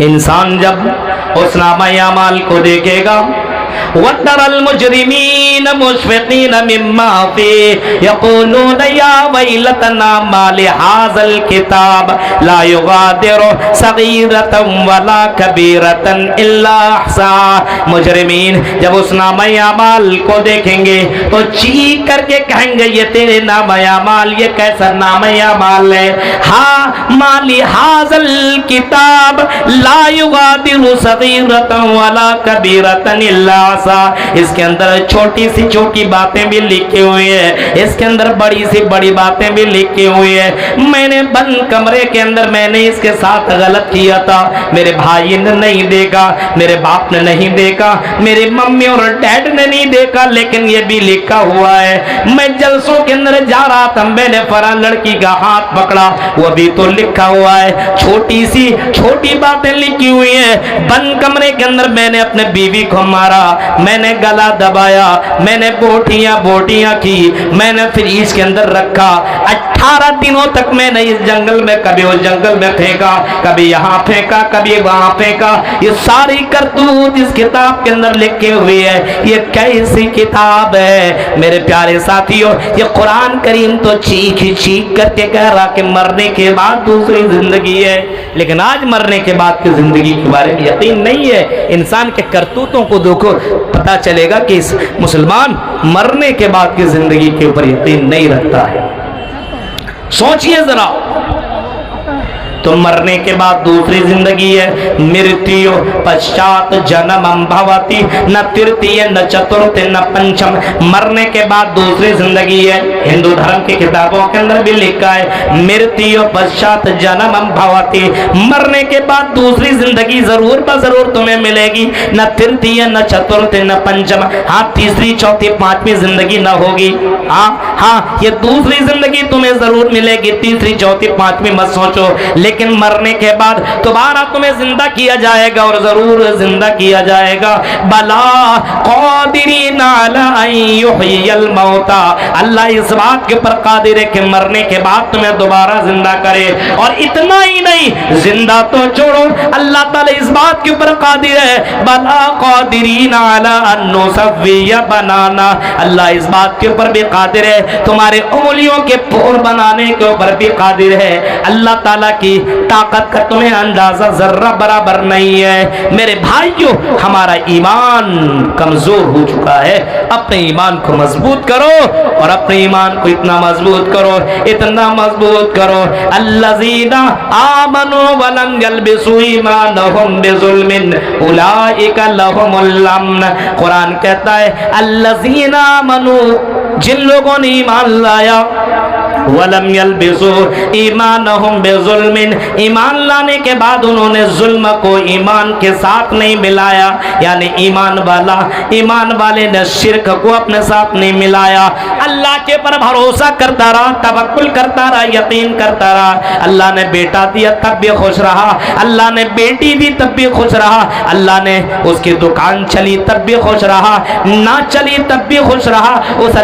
انسان جب اس نامہ اعمال کو دیکھے گا وَتَرَى الْمُجْرِمِينَ مُشْفِقِينَ مِمَّا فِيهِ يَقُولُونَ يَا وَيْلَتَنَا مَا لِهَذَا الْكِتَابِ لَا يُغَادِرُ صَغِيرَةً وَلَا كَبِيرَةً إِلَّا أَحْصَاهَا۔ مجرمین جب اس نامہ اعمال کو دیکھیں گے تو چیخ کر کے کہیں گے یہ تیرے نامہ اعمال یہ کیسا نامہ اعمال ہے، ہاں مَا لِهَذَا الْكِتَابِ لَا يُغَادِرُ صَغِيرَةً وَلَا كَبِيرَةً إِلَّا اس کے اندر چھوٹی سی چھوٹی باتیں بھی لکھی ہوئی ہیں، اس کے اندر بڑی سی بڑی باتیں بھی لکھی ہوئی ہیں۔ میں نے بند کمرے کے اندر میں نے اس کے ساتھ غلط کیا تھا، میرے بھائی نے نہیں دیکھا، میرے باپ نے نہیں دیکھا، میری ممی اور ڈیڈ نے نہیں دیکھا، لیکن یہ بھی لکھا ہوا ہے۔ میں جلسوں کے اندر جا رہا تھا، میں نے فلاں لڑکی کا ہاتھ پکڑا، وہ بھی تو لکھا ہوا ہے۔ چھوٹی سی چھوٹی باتیں لکھی ہوئی ہیں۔ بند کمرے کے اندر میں نے اپنے بیوی کو مارا، میں نے گلا دبایا، میں نے بوٹیاں کی، میں نے فریج کے اندر رکھا، 18 دنوں تک میں نے اس جنگل میں کبھی اس جنگل میں پھینکا، کبھی یہاں پھینکا، کبھی وہاں پھینکا۔ یہ ساری کرتوت اس کتاب کے اندر لکھی ہوئی ہے۔ یہ کیسی کتاب ہے میرے پیارے ساتھیوں؟ یہ قرآن کریم تو چیخ کر کے کہہ رہا کہ مرنے کے بعد دوسری زندگی ہے، لیکن آج مرنے کے بعد کی زندگی کے بارے میں یقین نہیں ہے۔ انسان کے کرتوتوں کو دیکھو پتا چلے گا کہ اس مسلمان مرنے کے بعد کی زندگی کے اوپر یقین نہیں رکھتا ہے۔ سوچئے ذرا، تو مرنے کے بعد دوسری زندگی ہے۔ مرتیو پشچات جنمم بھوتی نہ ترتیہ نہ چترتھ نہ پنچم۔ مرنے کے بعد دوسری زندگی ہے۔ ہندو دھرم کی کتابوں کے اندر بھی لکھا ہے مرتیو پشچات جنمم بھوتی، مرنے کے بعد دوسری زندگی ضرور بضرور تمہیں ملے گی۔ نہ ترتیہ نہ چترتھ نہ پنچم، ہاں تیسری چوتھی پانچویں زندگی نہ ہوگی، ہاں یہ دوسری زندگی تمہیں ضرور ملے گی، تیسری چوتھی پانچویں مت سوچو، لیکن مرنے کے بعد دوبارہ تمہیں زندہ کیا جائے گا، اور ضرور زندہ کیا جائے گا۔ بلا قادرین علی ان یحیی الموتى، اللہ اس بات کے پر قادر ہے کہ مرنے کے بعد تمہیں دوبارہ زندہ کرے۔ اور اتنا ہی نہیں، زندہ تو چھوڑو، اللہ تعالی اس بات کے اوپر قادر ہے بلا قادرین علی ان نسوی بنانا، اللہ اس بات کے اوپر بھی قادر ہے تمہارے انگلیوں کے پور بنانے کے اوپر بھی قادر ہے۔ اللہ تعالیٰ کی طاقت کا تمہیں اندازہ ذرہ برابر نہیں ہے۔ میرے بھائیوں، ہمارا ایمان کمزور ہو چکا ہے، اپنے ایمان کو مضبوط کرو، اور اپنے ایمان کو اتنا مضبوط کرو، اتنا مضبوط کرو۔ الذین آمنوا ولم یلبسوا ایمانہم بظلم اولئک لہم الامن۔ قرآن کہتا ہے الذین آمنوا، جن لوگوں نے ایمان لایا، ولم یلبسوا ایمانہم بظلم، ایمان لانے کے بعد انہوں نے ظلم کو ایمان کے ساتھ نہیں ملایا، یعنی ایمان والے نے شرک کو اپنے ساتھ نہیں ملایا، اللہ کے پر بھروسہ کرتا رہا، توکل کرتا رہا، یقین کرتا رہا۔ اللہ نے بیٹا دیا تب بھی خوش رہا، اللہ نے بیٹی دی تب بھی خوش رہا، اللہ نے اس کی دکان چلی تب بھی خوش رہا، نہ چلی تب بھی خوش رہا، اس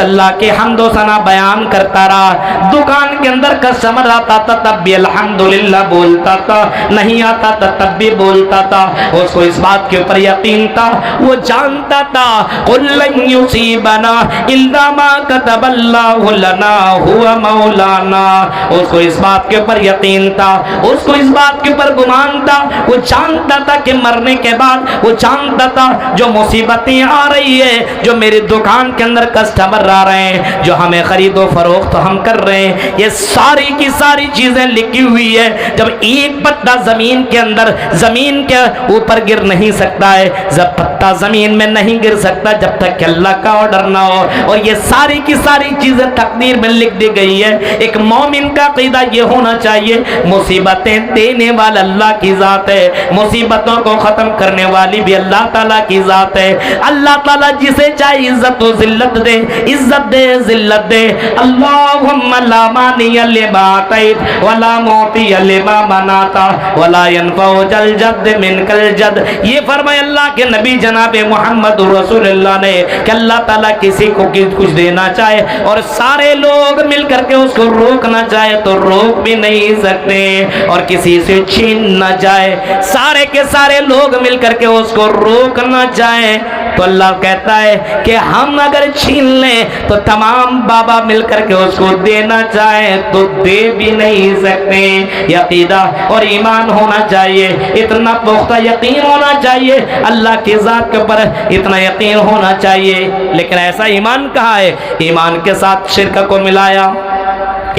اللہ کی حمد و ثنا بیان کرتا رہا۔ دکان کے اندر کسٹمر آتا تھا تب بھی الحمدللہ بولتا تھا، نہیں آتا تھا تب بھی بولتا تھا، اس کو اس بات کے اوپر یقین تھا، وہ جانتا تھا قُلْ لَنْ يُصِيبَنَا إِلَّا مَا كَتَبَ اللَّهُ لَنَا هُوَ مَوْلَانَا، اس کو اس بات کے اوپر یقین تھا، اس کو اس بات کے اوپر گمان تھا، وہ جانتا تھا کہ مرنے کے بعد، وہ جانتا تھا جو مصیبتیں آ رہی ہے، جو میری دکان کے اندر کسٹمر آ رہے ہیں، جو ہمیں خرید و فروخت ہم کر رہے ہیں، یہ ساری کی ساری چیزیں لکھی ہوئی ہے۔ جب ایک پتا زمین کے اندر، زمین کے اوپر گر نہیں سکتا ہے، جب پتا زمین میں نہیں گر سکتا جب تک کہ اللہ کا آرڈر نہ ہو، اور یہ ساری کی ساری چیزیں تقدیر میں لکھ دی گئی ہے۔ ایک مومن کا عقیدہ یہ ہونا چاہیے مصیبتیں دینے والا اللہ کی ذات ہے، مصیبتوں کو ختم کرنے والی بھی اللہ تعالیٰ کی ذات ہے۔ اللہ تعالیٰ جسے چاہے عزت و ذلت دے، عزت دے ذلت دے، اللہم لا مانع لما اعطیت ولا معطی لما منعت ولا ينفع ذل جد منک الجد. یہ فرمائے اللہ کے نبی جناب محمد رسول اللہ نے کہ اللہ تعالیٰ کسی کو کچھ دینا چاہے اور سارے لوگ مل کر کے اس کو روکنا چاہے تو روک بھی نہیں سکتے، اور کسی سے چھین نہ جائے سارے کے سارے لوگ مل کر کے اس کو روکنا چاہے تو اللہ کہتا ہے کہ ہم اگر چھین لیں تو تمام بابا مل کر کے اس کو دینا چاہے تو دے بھی نہیں سکتے. عقیدہ اور ایمان ہونا چاہیے، اتنا پختہ یقین ہونا چاہیے اللہ کی ذات کے اوپر، اتنا یقین ہونا چاہیے. لیکن ایسا ایمان کہاں ہے؟ ایمان کے ساتھ شرک کو ملایا.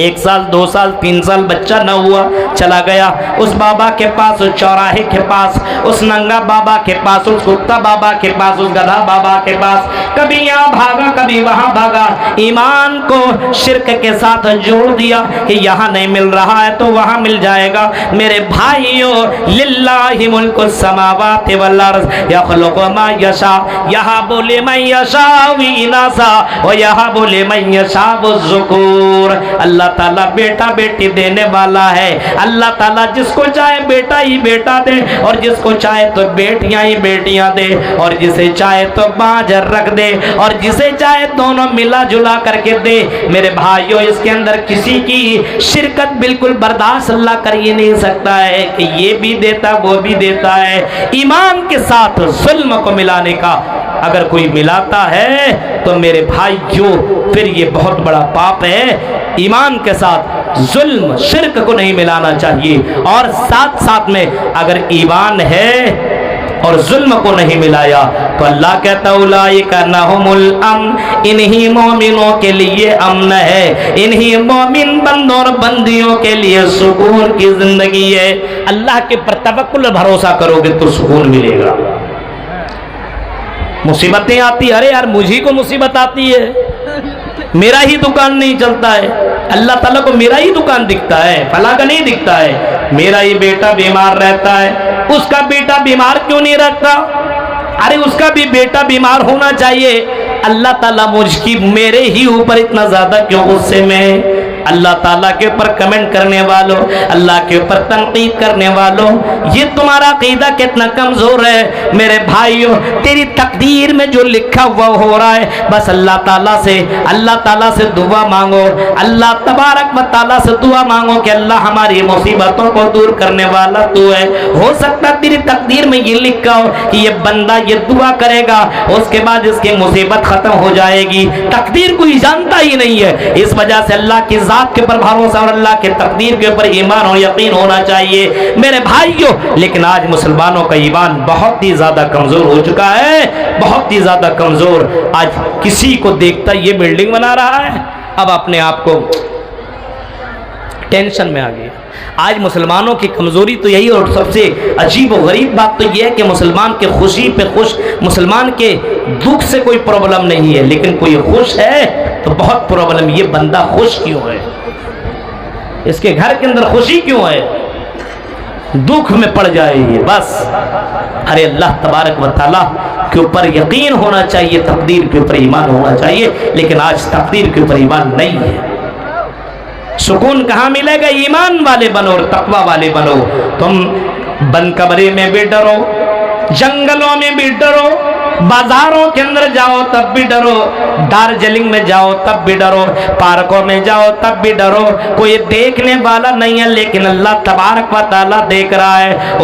1 سال 2 سال 3 سال بچہ نہ ہوا، چلا گیا اس بابا کے پاس، اس چوراہے کے پاس، اس ننگا بابا کے پاس، اس کتا بابا کے پاس، اس گدھا بابا کے پاس، کبھی یہاں بھاگا کبھی وہاں بھاگا. ایمان کو شرک کے ساتھ جوڑ دیا کہ یہاں نہیں مل رہا ہے تو وہاں مل جائے گا. میرے بھائیوں، للہ ملک السماوات والارض یخلق ما یشاء یہب لمن یشاء اناثا ویہب لمن یشاء الذکور. اللہ تعالیٰ بیٹا بیٹی دینے والا ہے. اللہ تعالیٰ جس کو چاہے بیٹا ہی بیٹا دے اور جس کو چاہے تو بیٹیاں ہی بیٹیاں دے اور جسے چاہے تو باجھ رکھ دے اور جسے چاہے دونوں ملا جلا کر کے دے. میرے بھائیوں، اس کے اندر کسی کی شرکت بالکل برداشت اللہ کر ہی نہیں سکتا ہے کہ یہ بھی دیتا وہ بھی دیتا ہے. ایمان کے ساتھ ظلم کو ملانے کا اگر کوئی ملاتا ہے تو میرے بھائیوں پھر یہ بہت بڑا پاپ ہے. ایمان کے ساتھ ظلم شرک کو نہیں ملانا چاہیے، اور ساتھ ساتھ میں اگر ایمان ہے اور ظلم کو نہیں ملایا تو اللہ کہتا اولئک لہم الامن، انہی مومنوں کے لیے امن ہے، انہی مومن بندوں اور بندیوں کے لیے سکون کی زندگی ہے. اللہ کے پر توکل بھروسہ کرو گے تو سکون ملے گا. مصیبتیں آتی، ارے یار مجھے کو مصیبت آتی ہے، میرا ہی دکان نہیں چلتا ہے. اللہ تعالیٰ کو میرا ہی دکان دکھتا ہے، فلاں کا نہیں دکھتا ہے. میرا ہی بیٹا بیمار رہتا ہے، اس کا بیٹا بیمار کیوں نہیں رہتا؟ ارے اس کا بھی بیٹا بیمار ہونا چاہیے. اللہ تعالیٰ میرے ہی اوپر اتنا زیادہ کیوں غصے میں؟ اللہ تعالیٰ کے اوپر کمنٹ کرنے والوں، اللہ کے اوپر تنقید کرنے والوں، یہ تمہارا عقیدہ کتنا کمزور ہے. میرے بھائیوں، تیری تقدیر میں جو لکھا ہوا ہو رہا ہے، بس اللہ تعالیٰ سے دعا مانگو. اللہ تبارک و تعالیٰ سے دعا مانگو کہ اللہ ہماری مصیبتوں کو دور کرنے والا تو ہے. ہو سکتا ہے تیری تقدیر میں یہ لکھا ہو کہ یہ بندہ یہ دعا کرے گا، اس کے بعد اس کی مصیبت ختم ہو جائے گی. تقدیر کوئی جانتا ہی نہیں ہے، اس وجہ سے اللہ کی ذات کے اوپر بھروسہ اور اللہ کے تقدیر کے اوپر ایمان اور یقین ہونا چاہیے میرے بھائیوں. لیکن آج مسلمانوں کا ایمان بہت ہی زیادہ کمزور ہو چکا ہے، بہت ہی زیادہ کمزور. آج کسی کو دیکھتا یہ بلڈنگ بنا رہا ہے، اب اپنے آپ کو ٹینشن میں آ گیا. آج مسلمانوں کی کمزوری تو یہی، اور سب سے عجیب و غریب بات تو یہ ہے کہ مسلمان کے خوشی پہ خوش، مسلمان کے دکھ سے کوئی پرابلم نہیں ہے، لیکن کوئی خوش ہے تو بہت پرابلم. یہ بندہ خوش کیوں ہے؟ اس کے گھر کے اندر خوشی کیوں ہے؟ دکھ میں پڑ جائے یہ بس. ارے اللہ تبارک و تعالیٰ کے اوپر یقین ہونا چاہیے، تقدیر کے اوپر ایمان ہونا چاہیے، لیکن آج تقدیر کے اوپر ایمان نہیں ہے. سکون کہاں ملے گا؟ ایمان والے بنو اور تقوی والے بنو. تم بند کمرے میں بھی ڈرو، جنگلوں میں بھی ڈرو، بازاروں کے اندر جاؤ تب بھی ڈرو، دارجلنگ میں جاؤ تب بھی ڈرو، پارکوں میں جاؤ تب بھی ڈرو. کوئی دیکھنے والا نہیں ہے لیکن اللہ تبارک و تعالیٰ دیکھ رہا ہے.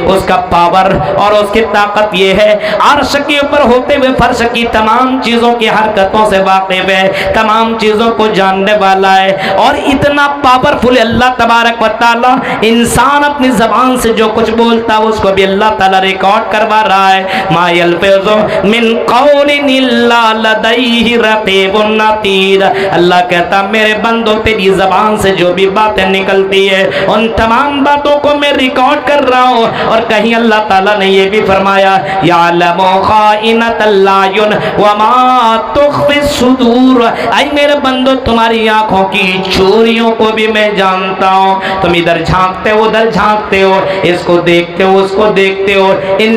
اس کا پاور اور اس کی طاقت یہ ہے، عرش کے اوپر ہوتے ہوئے فرش کی تمام چیزوں کی حرکتوں سے واقف ہے، تمام چیزوں کو جاننے والا ہے. اور اتنا پاورفل اللہ تبارک و تعالیٰ، انسان اپنی زبان سے جو کچھ بولتا ہے اس کو بھی اللہ تعالیٰ ریکارڈ کروا رہا ہے. ما یلفظ من قول الا لدیہ رقیب عتید. اللہ کہتا میرے بندوں تیری زبان سے جو بھی باتیں نکلتی ہے ان تمام باتوں کو میں ریکارڈ کر رہا ہوں. اور کہیں اللہ تعالیٰ نے یہ بھی فرمایا یعلم خائنۃ الاعین وما تخفی الصدور. اے میرے بندوں تمہاری آنکھوں کی چوریوں کو بھی میں جانتا ہوں. تم ادھر جھانکتے ہو ادھر جھانکتے ہو، اس کو دیکھتے ہو اس کو دیکھتے ہو، ان